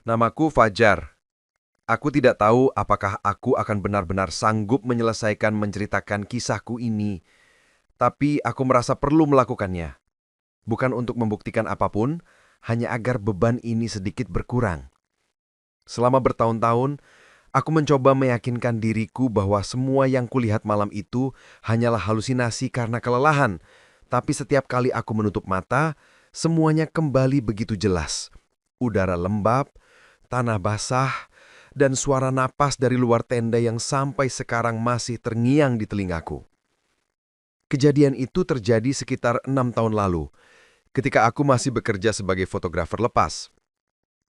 Namaku Fajar. Aku tidak tahu apakah aku akan benar-benar sanggup menyelesaikan menceritakan kisahku ini, tapi aku merasa perlu melakukannya. Bukan untuk membuktikan apapun, hanya agar beban ini sedikit berkurang. Selama bertahun-tahun, aku mencoba meyakinkan diriku bahwa semua yang kulihat malam itu hanyalah halusinasi karena kelelahan. Tapi setiap kali aku menutup mata, semuanya kembali begitu jelas. Udara lembab, tanah basah, dan suara napas dari luar tenda yang sampai sekarang masih terngiang di telingaku. Kejadian itu terjadi sekitar 6 tahun lalu, ketika aku masih bekerja sebagai fotografer lepas.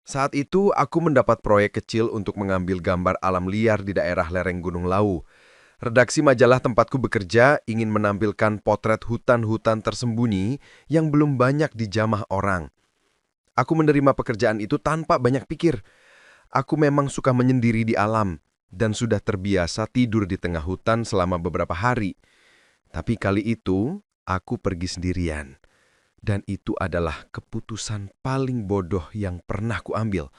Saat itu, aku mendapat proyek kecil untuk mengambil gambar alam liar di daerah lereng Gunung Lawu. Redaksi majalah tempatku bekerja ingin menampilkan potret hutan-hutan tersembunyi yang belum banyak dijamah orang. Aku menerima pekerjaan itu tanpa banyak pikir. Aku memang suka menyendiri di alam dan sudah terbiasa tidur di tengah hutan selama beberapa hari. Tapi kali itu, aku pergi sendirian. Dan itu adalah keputusan paling bodoh yang pernah kuambil.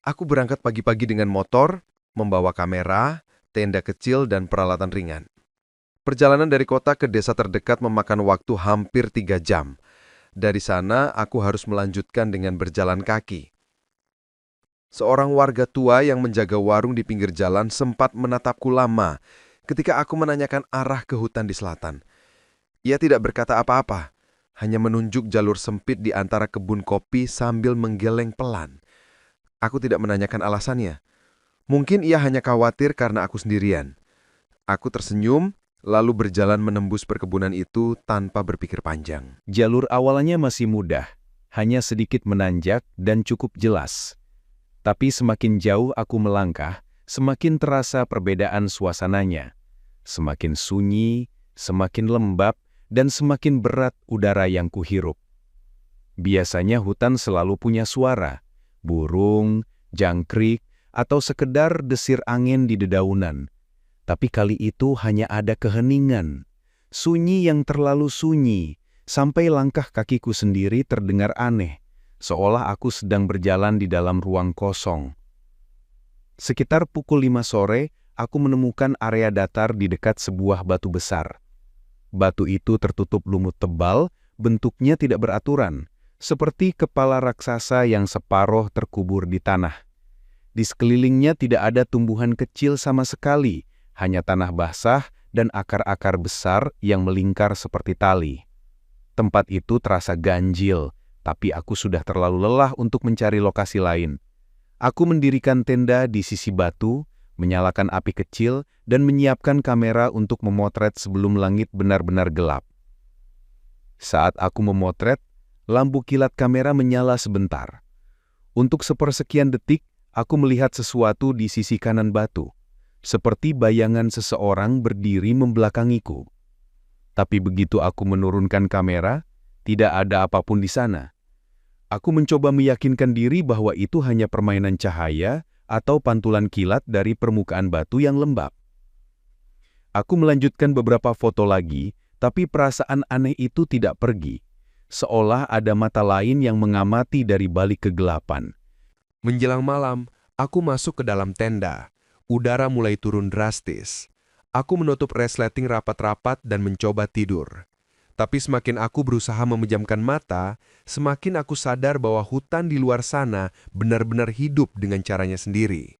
Aku berangkat pagi-pagi dengan motor, membawa kamera, tenda kecil, dan peralatan ringan. Perjalanan dari kota ke desa terdekat memakan waktu hampir 3 jam. Dari sana, aku harus melanjutkan dengan berjalan kaki. Seorang warga tua yang menjaga warung di pinggir jalan sempat menatapku lama ketika aku menanyakan arah ke hutan di selatan. Ia tidak berkata apa-apa, hanya menunjuk jalur sempit di antara kebun kopi sambil menggeleng pelan. Aku tidak menanyakan alasannya. Mungkin ia hanya khawatir karena aku sendirian. Aku tersenyum, lalu berjalan menembus perkebunan itu tanpa berpikir panjang. Jalur awalnya masih mudah, hanya sedikit menanjak dan cukup jelas. Tapi semakin jauh aku melangkah, semakin terasa perbedaan suasananya. Semakin sunyi, semakin lembab, dan semakin berat udara yang kuhirup. Biasanya hutan selalu punya suara, burung, jangkrik, atau sekedar desir angin di dedaunan. Tapi kali itu hanya ada keheningan, sunyi yang terlalu sunyi, sampai langkah kakiku sendiri terdengar aneh, seolah aku sedang berjalan di dalam ruang kosong. Sekitar pukul 5 sore, aku menemukan area datar di dekat sebuah batu besar. Batu itu tertutup lumut tebal, bentuknya tidak beraturan, seperti kepala raksasa yang separuh terkubur di tanah. Di sekelilingnya tidak ada tumbuhan kecil sama sekali, hanya tanah basah dan akar-akar besar yang melingkar seperti tali. Tempat itu terasa ganjil, tapi aku sudah terlalu lelah untuk mencari lokasi lain. Aku mendirikan tenda di sisi batu, menyalakan api kecil, dan menyiapkan kamera untuk memotret sebelum langit benar-benar gelap. Saat aku memotret, lampu kilat kamera menyala sebentar. Untuk sepersekian detik, aku melihat sesuatu di sisi kanan batu, seperti bayangan seseorang berdiri membelakangiku. Tapi begitu aku menurunkan kamera, tidak ada apapun di sana. Aku mencoba meyakinkan diri bahwa itu hanya permainan cahaya atau pantulan kilat dari permukaan batu yang lembab. Aku melanjutkan beberapa foto lagi, tapi perasaan aneh itu tidak pergi, seolah ada mata lain yang mengamati dari balik kegelapan. Menjelang malam, aku masuk ke dalam tenda. Udara mulai turun drastis. Aku menutup resleting rapat-rapat dan mencoba tidur. Tapi semakin aku berusaha memejamkan mata, semakin aku sadar bahwa hutan di luar sana benar-benar hidup dengan caranya sendiri.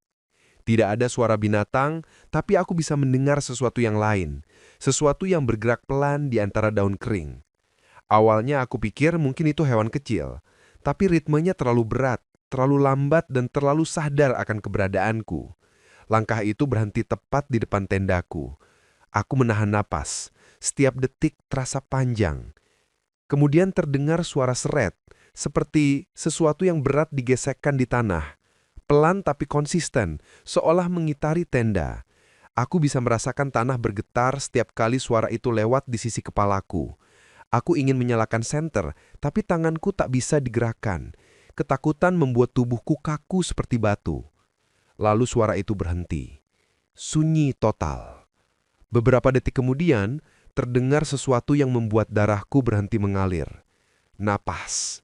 Tidak ada suara binatang, tapi aku bisa mendengar sesuatu yang lain. Sesuatu yang bergerak pelan di antara daun kering. Awalnya aku pikir mungkin itu hewan kecil, tapi ritmenya terlalu berat, terlalu lambat, dan terlalu sadar akan keberadaanku. Langkah itu berhenti tepat di depan tendaku. Aku menahan napas. Setiap detik terasa panjang. Kemudian terdengar suara seret, seperti sesuatu yang berat digesekkan di tanah. Pelan tapi konsisten, seolah mengitari tenda. Aku bisa merasakan tanah bergetar setiap kali suara itu lewat di sisi kepalaku. Aku ingin menyalakan senter, tapi tanganku tak bisa digerakkan. Ketakutan membuat tubuhku kaku seperti batu. Lalu suara itu berhenti. Sunyi total. Beberapa detik kemudian, terdengar sesuatu yang membuat darahku berhenti mengalir. Napas.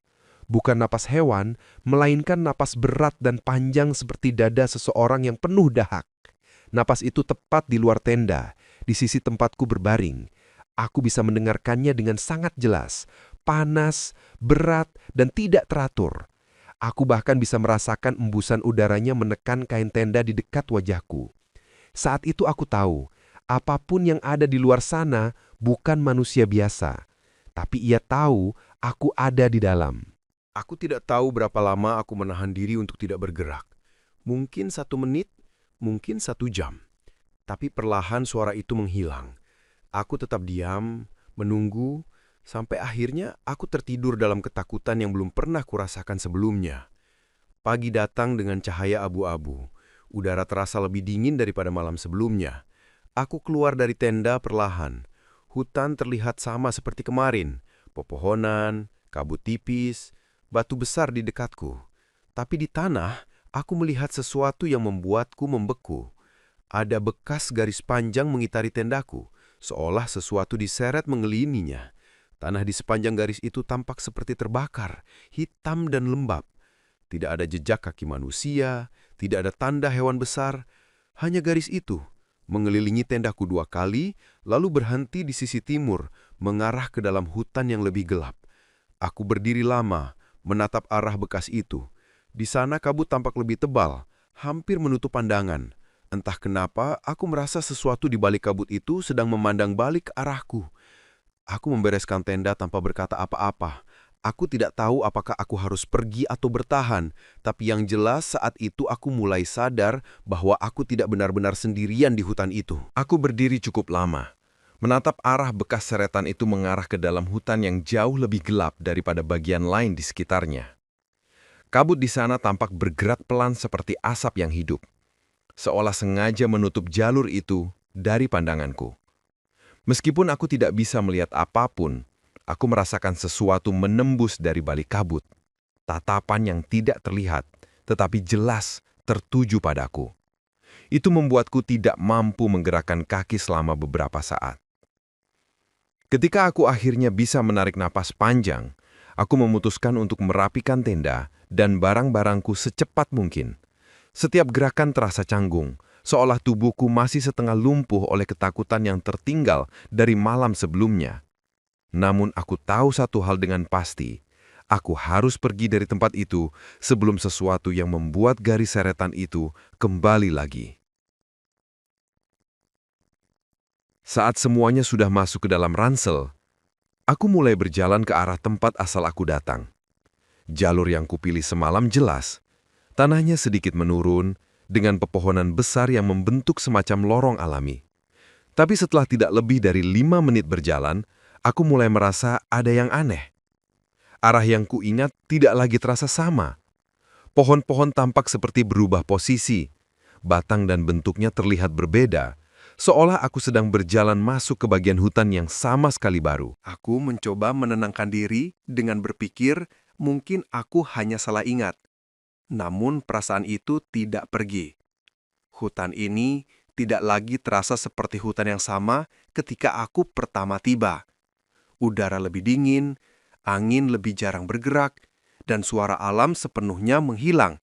Bukan napas hewan, melainkan napas berat dan panjang seperti dada seseorang yang penuh dahak. Napas itu tepat di luar tenda, di sisi tempatku berbaring. Aku bisa mendengarkannya dengan sangat jelas, panas, berat, dan tidak teratur. Aku bahkan bisa merasakan embusan udaranya menekan kain tenda di dekat wajahku. Saat itu aku tahu, apapun yang ada di luar sana bukan manusia biasa. Tapi ia tahu aku ada di dalam. Aku tidak tahu berapa lama aku menahan diri untuk tidak bergerak. Mungkin 1 menit, mungkin 1 jam. Tapi perlahan suara itu menghilang. Aku tetap diam, menunggu, sampai akhirnya aku tertidur dalam ketakutan yang belum pernah kurasakan sebelumnya. Pagi datang dengan cahaya abu-abu. Udara terasa lebih dingin daripada malam sebelumnya. Aku keluar dari tenda perlahan. Hutan terlihat sama seperti kemarin. Pepohonan, kabut tipis, batu besar di dekatku. Tapi di tanah, aku melihat sesuatu yang membuatku membeku. Ada bekas garis panjang mengitari tendaku, seolah sesuatu diseret mengelilinginya. Tanah di sepanjang garis itu tampak seperti terbakar, hitam dan lembab. Tidak ada jejak kaki manusia, tidak ada tanda hewan besar, hanya garis itu mengelilingi tendaku 2 kali, lalu berhenti di sisi timur, mengarah ke dalam hutan yang lebih gelap. Aku berdiri lama, menatap arah bekas itu. Di sana kabut tampak lebih tebal, hampir menutup pandangan. Entah kenapa, aku merasa sesuatu di balik kabut itu sedang memandang balik ke arahku. Aku membereskan tenda tanpa berkata apa-apa. Aku tidak tahu apakah aku harus pergi atau bertahan, tapi yang jelas saat itu aku mulai sadar bahwa aku tidak benar-benar sendirian di hutan itu. Aku berdiri cukup lama, menatap arah bekas seretan itu mengarah ke dalam hutan yang jauh lebih gelap daripada bagian lain di sekitarnya. Kabut di sana tampak bergerak pelan seperti asap yang hidup, seolah sengaja menutup jalur itu dari pandanganku. Meskipun aku tidak bisa melihat apapun, aku merasakan sesuatu menembus dari balik kabut. Tatapan yang tidak terlihat, tetapi jelas tertuju padaku. Itu membuatku tidak mampu menggerakkan kaki selama beberapa saat. Ketika aku akhirnya bisa menarik napas panjang, aku memutuskan untuk merapikan tenda dan barang-barangku secepat mungkin. Setiap gerakan terasa canggung, seolah tubuhku masih setengah lumpuh oleh ketakutan yang tertinggal dari malam sebelumnya. Namun aku tahu satu hal dengan pasti, aku harus pergi dari tempat itu sebelum sesuatu yang membuat garis seretan itu kembali lagi. Saat semuanya sudah masuk ke dalam ransel, aku mulai berjalan ke arah tempat asal aku datang. Jalur yang kupilih semalam jelas, tanahnya sedikit menurun, dengan pepohonan besar yang membentuk semacam lorong alami. Tapi setelah tidak lebih dari 5 menit berjalan, aku mulai merasa ada yang aneh. Arah yang kuingat tidak lagi terasa sama. Pohon-pohon tampak seperti berubah posisi. Batang dan bentuknya terlihat berbeda, seolah aku sedang berjalan masuk ke bagian hutan yang sama sekali baru. Aku mencoba menenangkan diri dengan berpikir mungkin aku hanya salah ingat. Namun perasaan itu tidak pergi. Hutan ini tidak lagi terasa seperti hutan yang sama ketika aku pertama tiba. Udara lebih dingin, angin lebih jarang bergerak, dan suara alam sepenuhnya menghilang.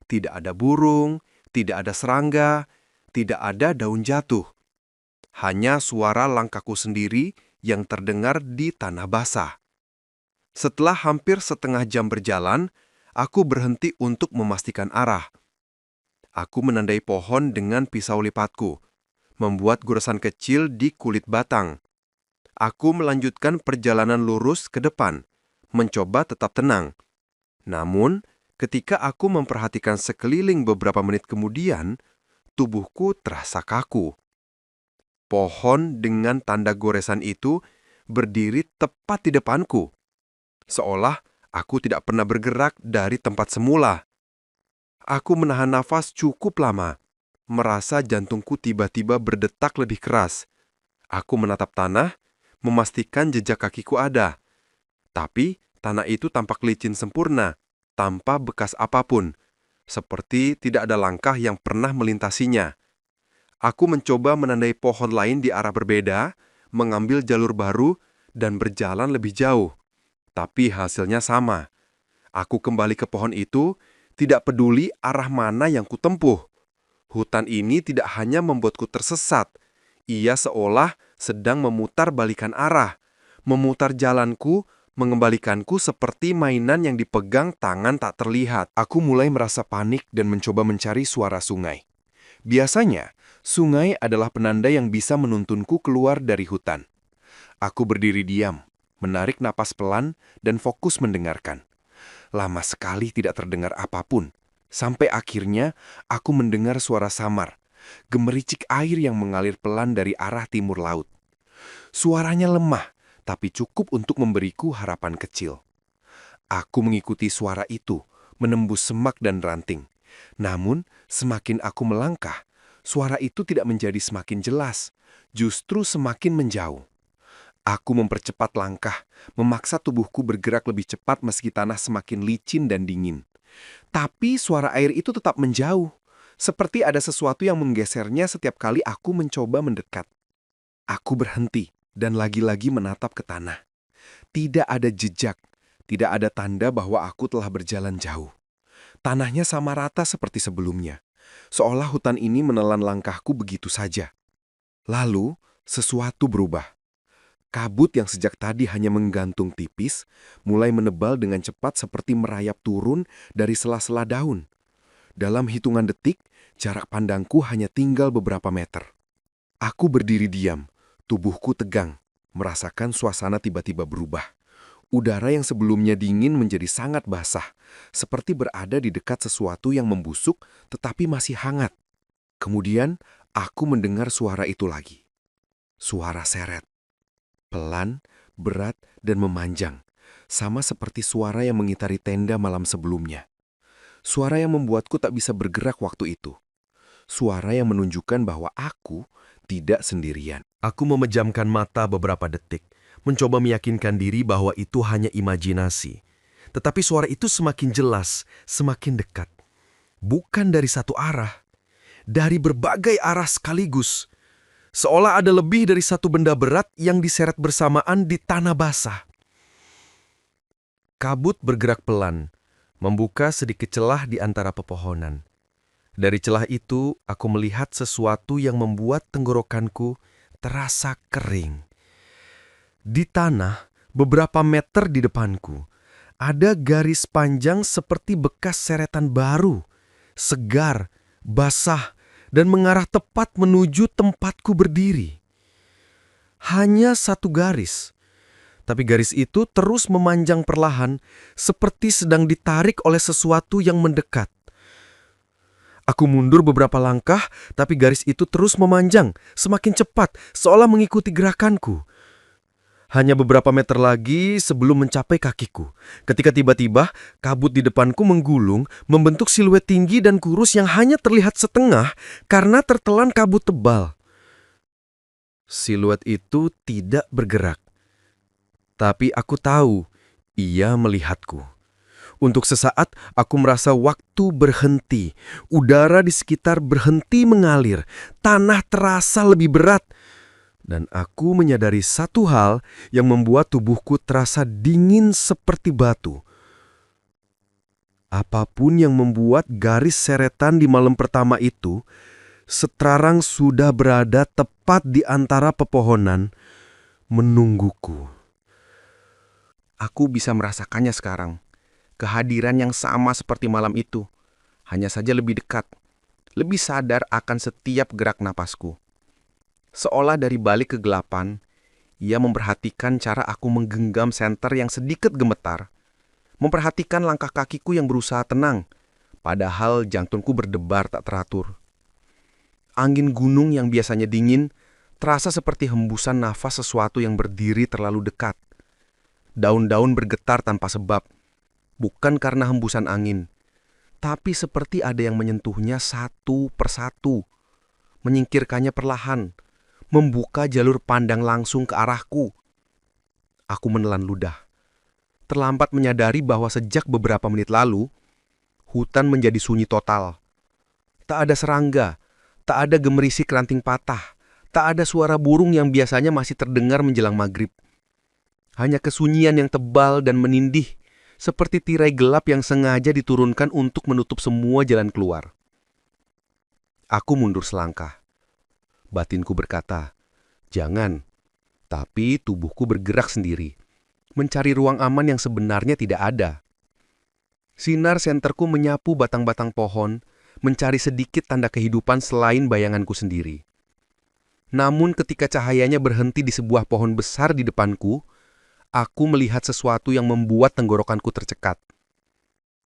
Tidak ada burung, tidak ada serangga, tidak ada daun jatuh. Hanya suara langkahku sendiri yang terdengar di tanah basah. Setelah hampir setengah jam berjalan, aku berhenti untuk memastikan arah. Aku menandai pohon dengan pisau lipatku, membuat goresan kecil di kulit batang. Aku melanjutkan perjalanan lurus ke depan, mencoba tetap tenang. Namun, ketika aku memperhatikan sekeliling beberapa menit kemudian, tubuhku terasa kaku. Pohon dengan tanda goresan itu berdiri tepat di depanku, seolah aku tidak pernah bergerak dari tempat semula. Aku menahan nafas cukup lama, merasa jantungku tiba-tiba berdetak lebih keras. Aku menatap tanah, memastikan jejak kakiku ada. Tapi tanah itu tampak licin sempurna, tanpa bekas apapun, seperti tidak ada langkah yang pernah melintasinya. Aku mencoba menandai pohon lain di arah berbeda, mengambil jalur baru, dan berjalan lebih jauh. Tapi hasilnya sama. Aku kembali ke pohon itu, tidak peduli arah mana yang kutempuh. Hutan ini tidak hanya membuatku tersesat, ia seolah sedang memutar balikan arah, memutar jalanku, mengembalikanku seperti mainan yang dipegang tangan tak terlihat. Aku mulai merasa panik dan mencoba mencari suara sungai. Biasanya, sungai adalah penanda yang bisa menuntunku keluar dari hutan. Aku berdiri diam, menarik napas pelan, dan fokus mendengarkan. Lama sekali tidak terdengar apapun, sampai akhirnya aku mendengar suara samar, gemericik air yang mengalir pelan dari arah timur laut. Suaranya lemah, tapi cukup untuk memberiku harapan kecil. Aku mengikuti suara itu, menembus semak dan ranting. Namun, semakin aku melangkah, suara itu tidak menjadi semakin jelas, justru semakin menjauh. Aku mempercepat langkah, memaksa tubuhku bergerak lebih cepat meski tanah semakin licin dan dingin. Tapi suara air itu tetap menjauh, seperti ada sesuatu yang menggesernya setiap kali aku mencoba mendekat. Aku berhenti dan lagi-lagi menatap ke tanah. Tidak ada jejak, tidak ada tanda bahwa aku telah berjalan jauh. Tanahnya sama rata seperti sebelumnya, seolah hutan ini menelan langkahku begitu saja. Lalu, sesuatu berubah. Kabut yang sejak tadi hanya menggantung tipis, mulai menebal dengan cepat seperti merayap turun dari sela-sela daun. Dalam hitungan detik, jarak pandangku hanya tinggal beberapa meter. Aku berdiri diam, tubuhku tegang, merasakan suasana tiba-tiba berubah. Udara yang sebelumnya dingin menjadi sangat basah, seperti berada di dekat sesuatu yang membusuk tetapi masih hangat. Kemudian, aku mendengar suara itu lagi. Suara seret. Pelan, berat, dan memanjang, sama seperti suara yang mengitari tenda malam sebelumnya. Suara yang membuatku tak bisa bergerak waktu itu. Suara yang menunjukkan bahwa aku tidak sendirian. Aku memejamkan mata beberapa detik, mencoba meyakinkan diri bahwa itu hanya imajinasi. Tetapi suara itu semakin jelas, semakin dekat. Bukan dari satu arah, dari berbagai arah sekaligus. Seolah ada lebih dari satu benda berat yang diseret bersamaan di tanah basah. Kabut bergerak pelan, membuka sedikit celah di antara pepohonan. Dari celah itu, aku melihat sesuatu yang membuat tenggorokanku terasa kering. Di tanah, beberapa meter di depanku, ada garis panjang seperti bekas seretan baru, segar, basah, dan mengarah tepat menuju tempatku berdiri. Hanya satu garis, tapi garis itu terus memanjang perlahan, seperti sedang ditarik oleh sesuatu yang mendekat. Aku mundur beberapa langkah, tapi garis itu terus memanjang, semakin cepat, seolah mengikuti gerakanku. Hanya beberapa meter lagi sebelum mencapai kakiku, ketika tiba-tiba kabut di depanku menggulung, membentuk siluet tinggi dan kurus yang hanya terlihat setengah karena tertelan kabut tebal. Siluet itu tidak bergerak, tapi aku tahu ia melihatku. Untuk sesaat aku merasa waktu berhenti, udara di sekitar berhenti mengalir, tanah terasa lebih berat. Dan aku menyadari satu hal yang membuat tubuhku terasa dingin seperti batu. Apapun yang membuat garis seretan di malam pertama itu, sekarang sudah berada tepat di antara pepohonan, menungguku. Aku bisa merasakannya sekarang. Kehadiran yang sama seperti malam itu, hanya saja lebih dekat, lebih sadar akan setiap gerak napasku. Seolah dari balik kegelapan, ia memperhatikan cara aku menggenggam senter yang sedikit gemetar, memperhatikan langkah kakiku yang berusaha tenang, padahal jantungku berdebar tak teratur. Angin gunung yang biasanya dingin, terasa seperti hembusan nafas sesuatu yang berdiri terlalu dekat. Daun-daun bergetar tanpa sebab, bukan karena hembusan angin, tapi seperti ada yang menyentuhnya satu persatu, menyingkirkannya perlahan, membuka jalur pandang langsung ke arahku. Aku menelan ludah. Terlambat menyadari bahwa sejak beberapa menit lalu, hutan menjadi sunyi total. Tak ada serangga, tak ada gemerisik ranting patah, tak ada suara burung yang biasanya masih terdengar menjelang maghrib. Hanya kesunyian yang tebal dan menindih, seperti tirai gelap yang sengaja diturunkan untuk menutup semua jalan keluar. Aku mundur selangkah. Batinku berkata, "Jangan." Tapi tubuhku bergerak sendiri, mencari ruang aman yang sebenarnya tidak ada. Sinar senterku menyapu batang-batang pohon, mencari sedikit tanda kehidupan selain bayanganku sendiri. Namun ketika cahayanya berhenti di sebuah pohon besar di depanku, aku melihat sesuatu yang membuat tenggorokanku tercekat.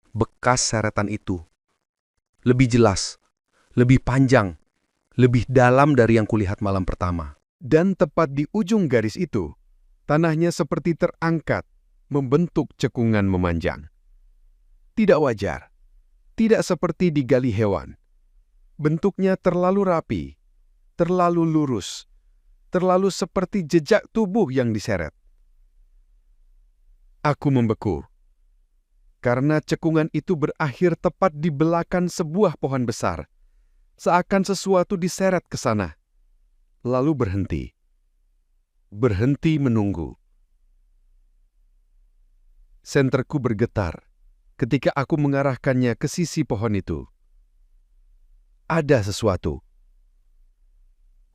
Bekas seretan itu. Lebih jelas, lebih panjang, lebih dalam dari yang kulihat malam pertama. Dan tepat di ujung garis itu, tanahnya seperti terangkat, membentuk cekungan memanjang. Tidak wajar, tidak seperti digali hewan. Bentuknya terlalu rapi, terlalu lurus, terlalu seperti jejak tubuh yang diseret. Aku membeku, karena cekungan itu berakhir tepat di belakang sebuah pohon besar, seakan sesuatu diseret ke sana. Lalu berhenti. Berhenti menunggu. Senterku bergetar ketika aku mengarahkannya ke sisi pohon itu. Ada sesuatu.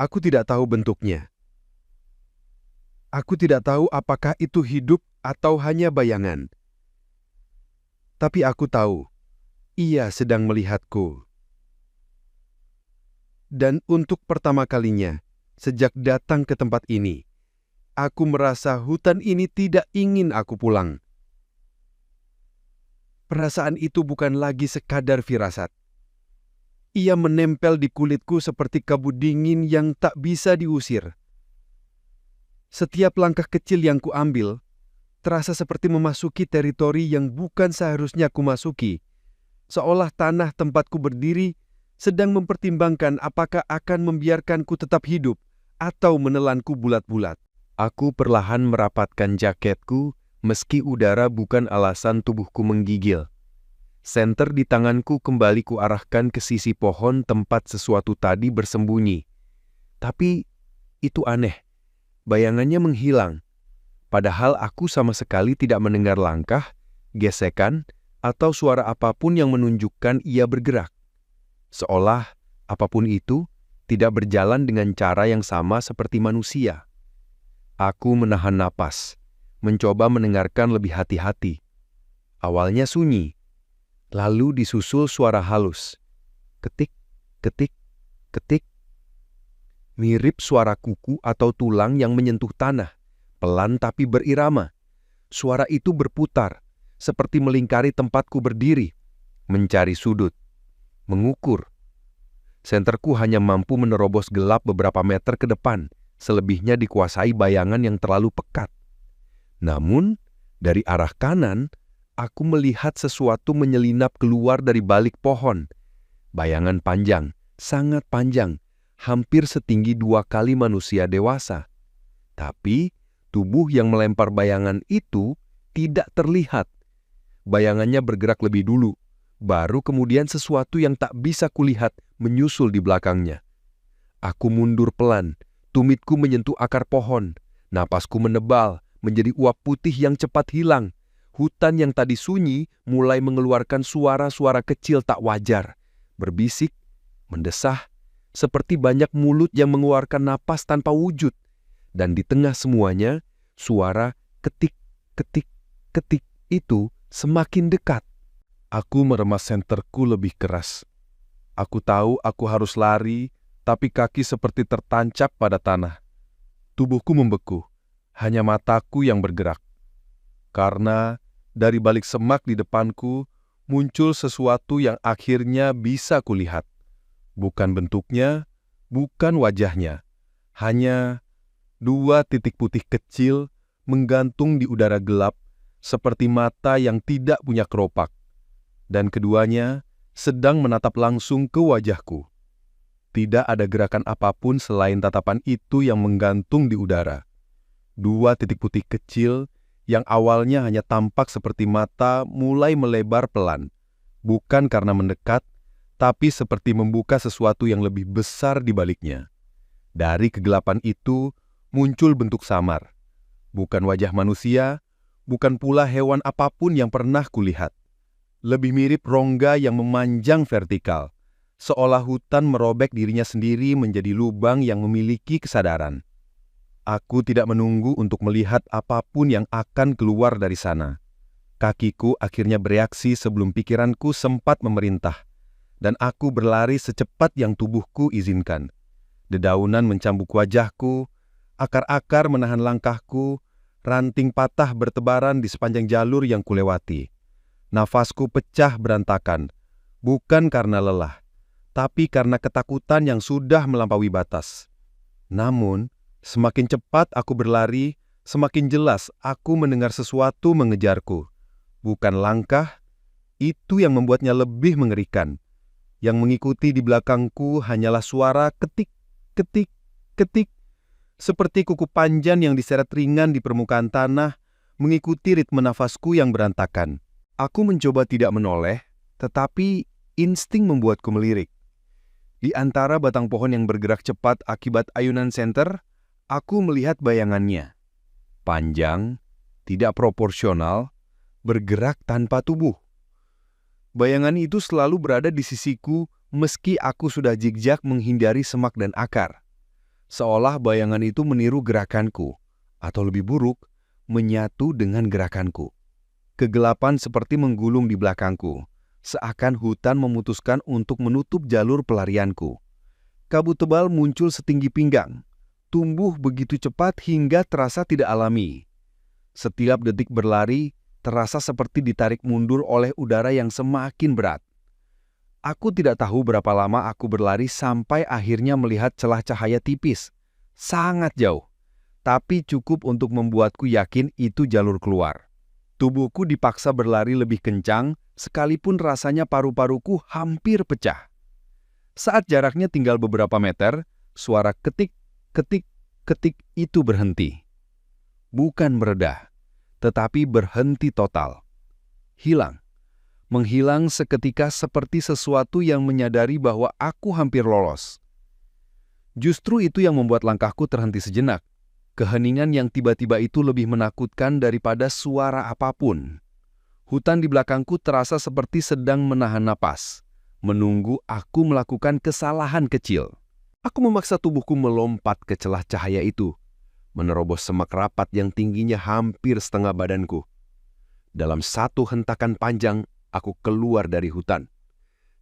Aku tidak tahu bentuknya. Aku tidak tahu apakah itu hidup atau hanya bayangan. Tapi aku tahu, ia sedang melihatku. Dan untuk pertama kalinya, sejak datang ke tempat ini, aku merasa hutan ini tidak ingin aku pulang. Perasaan itu bukan lagi sekadar firasat. Ia menempel di kulitku seperti kabut dingin yang tak bisa diusir. Setiap langkah kecil yang kuambil, terasa seperti memasuki teritori yang bukan seharusnya kumasuki, seolah tanah tempatku berdiri sedang mempertimbangkan apakah akan membiarkanku tetap hidup atau menelanku bulat-bulat. Aku perlahan merapatkan jaketku, meski udara bukan alasan tubuhku menggigil. Senter di tanganku kembali kuarahkan ke sisi pohon tempat sesuatu tadi bersembunyi. Tapi itu aneh, bayangannya menghilang. Padahal aku sama sekali tidak mendengar langkah, gesekan, atau suara apapun yang menunjukkan ia bergerak. Seolah apapun itu tidak berjalan dengan cara yang sama seperti manusia. Aku menahan napas, mencoba mendengarkan lebih hati-hati. Awalnya sunyi, lalu disusul suara halus. Ketik, ketik, ketik. Mirip suara kuku atau tulang yang menyentuh tanah, pelan tapi berirama. Suara itu berputar, seperti melingkari tempatku berdiri, mencari sudut, mengukur. Senterku hanya mampu menerobos gelap beberapa meter ke depan, selebihnya dikuasai bayangan yang terlalu pekat. Namun, dari arah kanan, aku melihat sesuatu menyelinap keluar dari balik pohon. Bayangan panjang, sangat panjang, hampir setinggi 2 kali manusia dewasa. Tapi, tubuh yang melempar bayangan itu tidak terlihat. Bayangannya bergerak lebih dulu, baru kemudian sesuatu yang tak bisa kulihat menyusul di belakangnya. Aku mundur pelan, tumitku menyentuh akar pohon, napasku menebal, menjadi uap putih yang cepat hilang. Hutan yang tadi sunyi mulai mengeluarkan suara-suara kecil tak wajar, berbisik, mendesah, seperti banyak mulut yang mengeluarkan napas tanpa wujud. Dan di tengah semuanya, suara ketik, ketik, ketik itu semakin dekat. Aku meremas senterku lebih keras. Aku tahu aku harus lari, tapi kaki seperti tertancap pada tanah. Tubuhku membeku, hanya mataku yang bergerak. Karena dari balik semak di depanku, muncul sesuatu yang akhirnya bisa kulihat. Bukan bentuknya, bukan wajahnya. Hanya 2 titik putih kecil menggantung di udara gelap, seperti mata yang tidak punya kelopak. Dan keduanya sedang menatap langsung ke wajahku. Tidak ada gerakan apapun selain tatapan itu yang menggantung di udara. 2 titik putih kecil yang awalnya hanya tampak seperti mata mulai melebar pelan. Bukan karena mendekat, tapi seperti membuka sesuatu yang lebih besar di baliknya. Dari kegelapan itu muncul bentuk samar. Bukan wajah manusia, bukan pula hewan apapun yang pernah kulihat. Lebih mirip rongga yang memanjang vertikal, seolah hutan merobek dirinya sendiri menjadi lubang yang memiliki kesadaran. Aku tidak menunggu untuk melihat apapun yang akan keluar dari sana. Kakiku akhirnya bereaksi sebelum pikiranku sempat memerintah, dan aku berlari secepat yang tubuhku izinkan. Dedaunan mencambuk wajahku, akar-akar menahan langkahku, ranting patah bertebaran di sepanjang jalur yang kulewati. Nafasku pecah berantakan, bukan karena lelah, tapi karena ketakutan yang sudah melampaui batas. Namun, semakin cepat aku berlari, semakin jelas aku mendengar sesuatu mengejarku. Bukan langkah, itu yang membuatnya lebih mengerikan. Yang mengikuti di belakangku hanyalah suara ketik, ketik, ketik, seperti kuku panjang yang diseret ringan di permukaan tanah, mengikuti ritme nafasku yang berantakan. Aku mencoba tidak menoleh, tetapi insting membuatku melirik. Di antara batang pohon yang bergerak cepat akibat ayunan senter, aku melihat bayangannya. Panjang, tidak proporsional, bergerak tanpa tubuh. Bayangan itu selalu berada di sisiku meski aku sudah zigzag menghindari semak dan akar. Seolah bayangan itu meniru gerakanku, atau lebih buruk, menyatu dengan gerakanku. Kegelapan seperti menggulung di belakangku, seakan hutan memutuskan untuk menutup jalur pelarianku. Kabut tebal muncul setinggi pinggang, tumbuh begitu cepat hingga terasa tidak alami. Setiap detik berlari terasa seperti ditarik mundur oleh udara yang semakin berat. Aku tidak tahu berapa lama aku berlari sampai akhirnya melihat celah cahaya tipis, sangat jauh, tapi cukup untuk membuatku yakin itu jalur keluar. Tubuhku dipaksa berlari lebih kencang, sekalipun rasanya paru-paruku hampir pecah. Saat jaraknya tinggal beberapa meter, suara ketik, ketik, ketik itu berhenti. Bukan mereda, tetapi berhenti total. Hilang. Menghilang seketika seperti sesuatu yang menyadari bahwa aku hampir lolos. Justru itu yang membuat langkahku terhenti sejenak. Keheningan yang tiba-tiba itu lebih menakutkan daripada suara apapun. Hutan di belakangku terasa seperti sedang menahan napas, menunggu aku melakukan kesalahan kecil. Aku memaksa tubuhku melompat ke celah cahaya itu, menerobos semak rapat yang tingginya hampir setengah badanku. Dalam satu hentakan panjang, aku keluar dari hutan.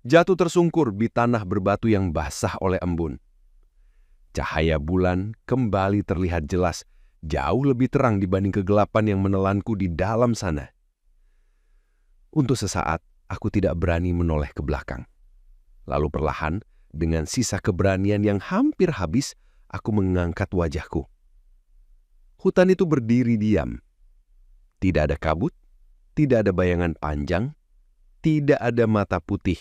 Jatuh tersungkur di tanah berbatu yang basah oleh embun. Cahaya bulan kembali terlihat jelas, jauh lebih terang dibanding kegelapan yang menelanku di dalam sana. Untuk sesaat, aku tidak berani menoleh ke belakang. Lalu perlahan, dengan sisa keberanian yang hampir habis, aku mengangkat wajahku. Hutan itu berdiri diam. Tidak ada kabut, tidak ada bayangan panjang, tidak ada mata putih.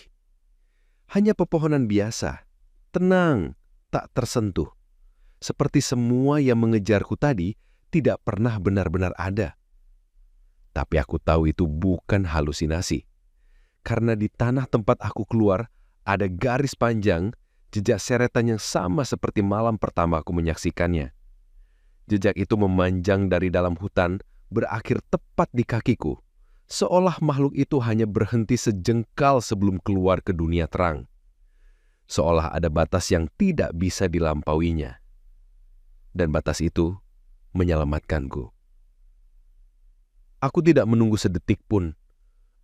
Hanya pepohonan biasa, tenang, tak tersentuh. Seperti semua yang mengejarku tadi tidak pernah benar-benar ada. Tapi aku tahu itu bukan halusinasi. Karena di tanah tempat aku keluar ada garis panjang, jejak seretan yang sama seperti malam pertama aku menyaksikannya. Jejak itu memanjang dari dalam hutan, berakhir tepat di kakiku, seolah makhluk itu hanya berhenti sejengkal sebelum keluar ke dunia terang. Seolah ada batas yang tidak bisa dilampauinya. Dan batas itu menyelamatkanku. Aku tidak menunggu sedetik pun.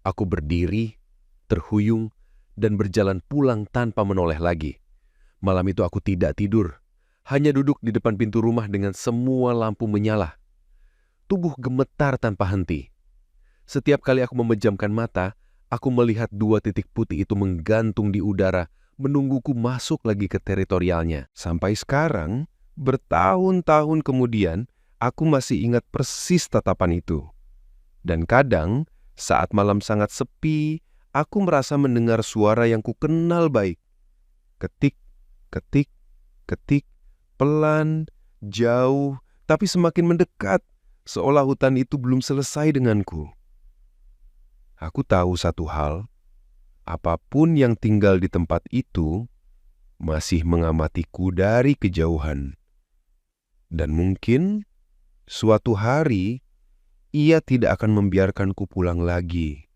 Aku berdiri, terhuyung, dan berjalan pulang tanpa menoleh lagi. Malam itu aku tidak tidur, hanya duduk di depan pintu rumah dengan semua lampu menyala. Tubuh gemetar tanpa henti. Setiap kali aku memejamkan mata, aku melihat dua titik putih itu menggantung di udara, menungguku masuk lagi ke teritorialnya. Sampai sekarang, bertahun-tahun kemudian, aku masih ingat persis tatapan itu. Dan kadang, saat malam sangat sepi, aku merasa mendengar suara yang kukenal baik. Ketik, ketik, ketik, pelan, jauh, tapi semakin mendekat, seolah hutan itu belum selesai denganku. Aku tahu satu hal, apapun yang tinggal di tempat itu masih mengamatiku dari kejauhan. Dan mungkin suatu hari ia tidak akan membiarkanku pulang lagi.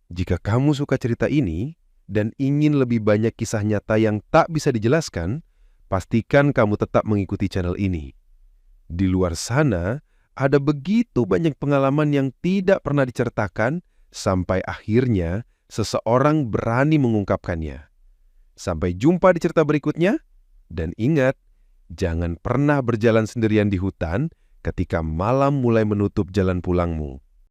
Jika kamu suka cerita ini dan ingin lebih banyak kisah nyata yang tak bisa dijelaskan, pastikan kamu tetap mengikuti channel ini. Di luar sana, ada begitu banyak pengalaman yang tidak pernah diceritakan sampai akhirnya seseorang berani mengungkapkannya. Sampai jumpa di cerita berikutnya, dan ingat, jangan pernah berjalan sendirian di hutan ketika malam mulai menutup jalan pulangmu.